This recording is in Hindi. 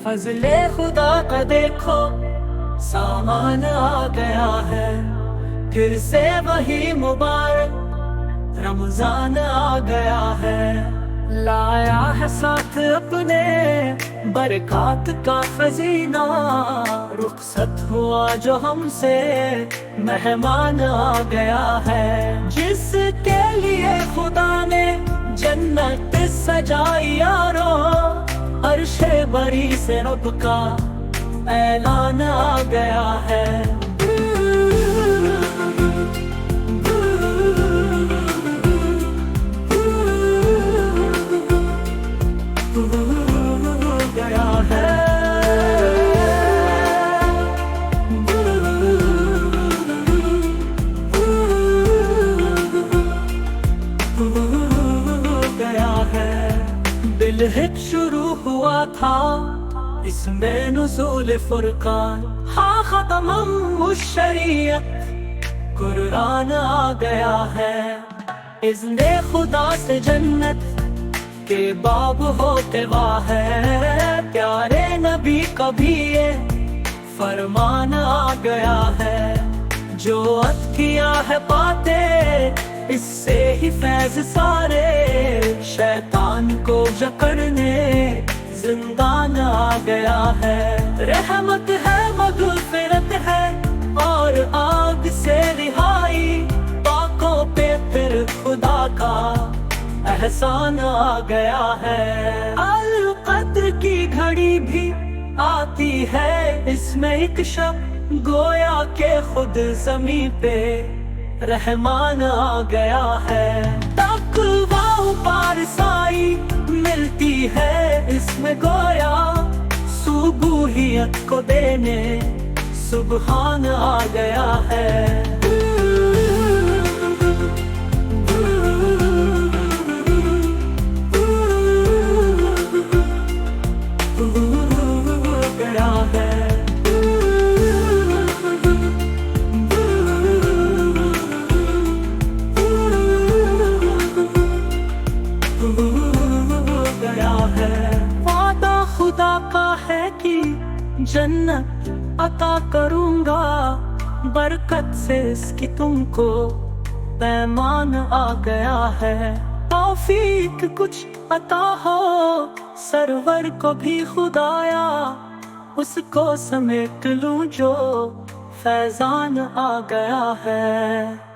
फजले खुदा का देखो सामान आ गया है, फिर से वही मुबारक रमजान आ गया है। लाया है साथ अपने बरकत का खजीना, रुखसत हुआ जो हमसे मेहमान आ गया है। जिसके लिए खुदा ने जन्नत सजाई यारो, अर्शे बरी से रब का ऐलान आ गया है। बिलहिज शुरू हुआ था इसमें नुज़ूल फुरकान, हाँ खत्म शरीयत कुरान आ गया है। इज़्ने खुदा से जन्नत के बाब होते वाह है, प्यारे नबी का भी ये फरमान आ गया है। जो अत किया है पाते इससे ही फैज़ सारे, शैतान को जकड़ने जिंदान आ गया है। रहमत है मग़फ़िरत है और आग से रिहाई, पाकों पे फिर खुदा का एहसान आ गया है। अल क़द्र की घड़ी भी आती है इसमें एक शब, गोया के खुद ज़मीं पे रहमान आ गया है। तक़वा पारसाई मिलती है इसमें गोया, सुबूहियत को देने सुबहान आ गया है। वादा खुदा का है कि जन्नत अता करूंगा, बरकत से इसकी तुमको पैमान आ गया है। तौफीक कुछ अता हो सरवर को भी खुदाया, उसको समेट लूं जो फैजान आ गया है।